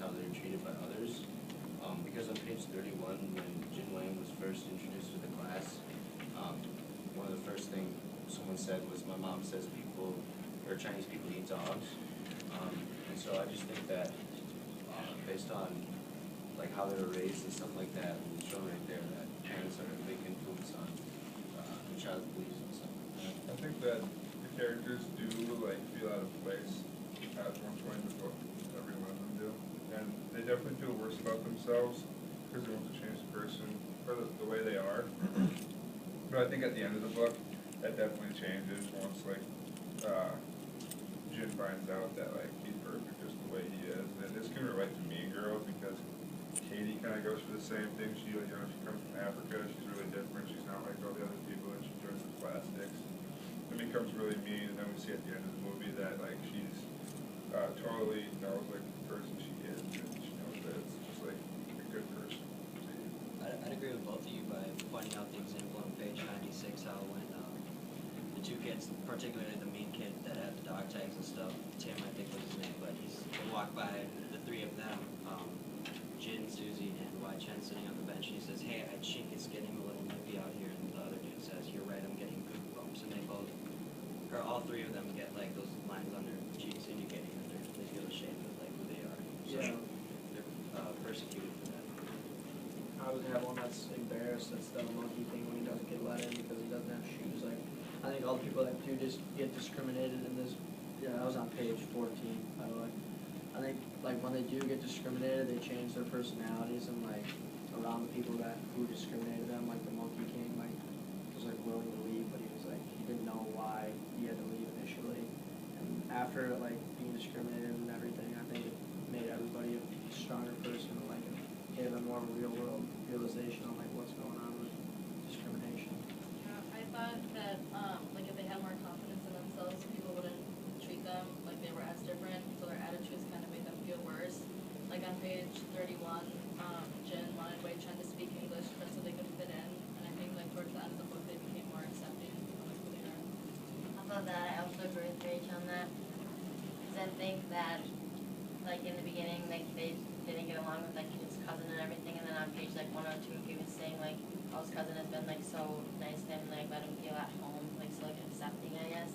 how they're treated by others. Because on page 31, when Jin Wang was first introduced to the class, one of the first things someone said was, "My mom says people, or Chinese people eat dogs." And so I just think that based on like how they were raised and stuff like that, and shown right there that parents are a big influence on the child's beliefs and stuff like that. I think that the characters do like feel out of place at one point in the book. Every one of them do, and they definitely feel worse about themselves because they want to change the person or the way they are. But I think at the end of the book, that definitely changes once like Jin finds out that like he's perfect just the way he is. And this can relate to Mean Girls because Katie kind of goes through the same thing. She, you know, she comes from Africa. She's really different. She's not like all the other people, and she joins the plastics. It becomes really mean, and then we see at the end of the movie that like she's totally knows like the person she is, and she knows that it's just like a good person. I'd agree with both of you by pointing out the example on page 96 how when the two kids, particularly the mean kid that had the dog tags and stuff, Tim I think was his name, but they walk by the three of them, Jin, Susie, and Wai Chen sitting on the bench, and he says, "Hey, I think it's getting a little nippy out here," and the other dude says, "You're right, I'm getting goosebumps," and they both, or all three of them get like those lines on their cheeks indicating that they feel ashamed of like who they are. So Yeah. they're persecuted for that. I would have one that's embarrassed. That's the monkey thing when he doesn't get let in because he doesn't have shoes. Like, I think all the people that do just get discriminated in this. Yeah, I was on page 14, by the way. I think like when they do get discriminated, they change their personalities and like around the people who discriminated them. Like the Monkey King, like was like willing to leave, but he was like he didn't know why he had to leave initially. And after like being discriminated and everything, I think it made everybody a stronger person. Like it gave them more of a real world realization on like what's going on with discrimination. Yeah, I thought that like if they had more confidence in themselves, people wouldn't treat them like they were as different, so their attitudes kind of made them feel worse. Like on page 31, Jin wanted Wei Chen to speak English just so they could fit in, and I think like towards the end of the book they became more accepting of like, who they are. How about that? I also agree with Rach on that. Because I think that, like in the beginning, like they didn't get along with like his cousin and everything, and then on page like 102, he was saying like, oh, his cousin has been like so nice to him, like let him feel at home, like so like accepting, I guess.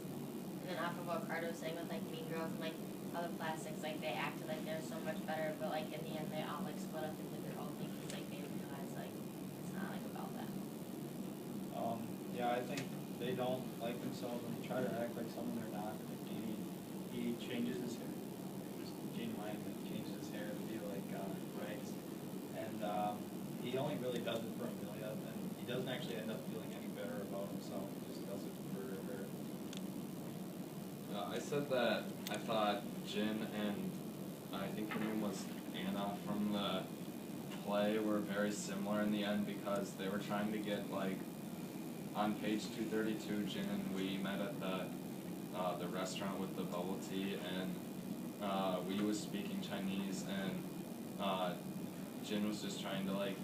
And then off of what Carter was saying with like Mean Girls and like other plastics, like they acted like they're so much better, but like in the end they all like split up into their own things. Like they realize like it's not like about that. Yeah, I think they don't like themselves and they try to act like someone they're not. Like he changes his hair. Gene Wang changes his hair to be like Rex, and he only really does it for Amelia, and he doesn't actually end up feeling any better about himself. He just does it for her. I said that I thought Jin and I think her name was Anna from the play were very similar in the end because they were trying to get like on page 232, Jin and we met at the restaurant with the bubble tea, and we was speaking Chinese, and Jin was just trying to like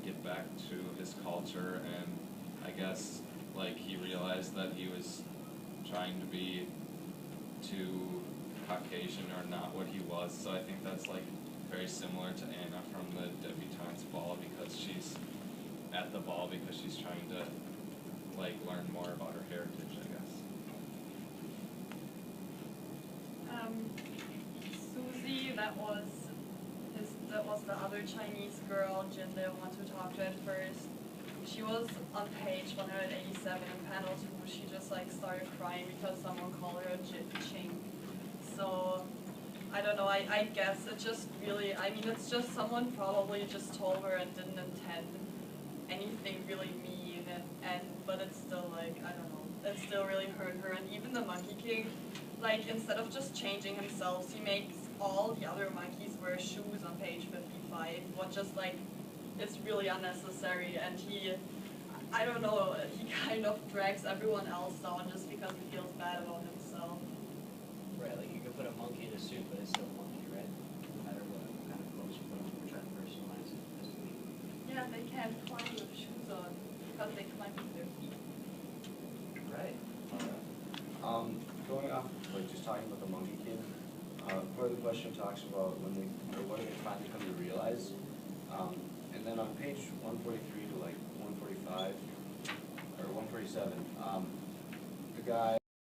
get back to his culture, and I guess like he realized that he was trying to be too Caucasian or not what he was. So I think that's like very similar to Anna from the debutante's ball, because she's at the ball because she's trying to like learn more about her heritage, I guess. Susie, that was the other Chinese girl Jin didn't want to talk to at first. She was on page 187 in panel 2. She just like started crying because someone called her a chink. So I don't know, I guess it just really, I mean it's just someone probably just told her and didn't intend anything really mean, and but it's still like, I don't know, it still really hurt her. And even the Monkey King, like instead of just changing himself, he makes all the other monkeys wear shoes on page 55, what just like, it's really unnecessary, and he, I don't know, he kind of drags everyone else down just because he feels bad about himself. Right, like you could put a monkey in a suit, but it's still a monkey, right? No matter what kind of clothes you put on, we're trying to personalize it as we. Yeah, they can't climb with shoes on because they climb with their feet. Right. Going off, like just talking about the Monkey King, part of the question talks about when they, or what do they finally come to realize? And then on page 143 to like 145, or 147, the guy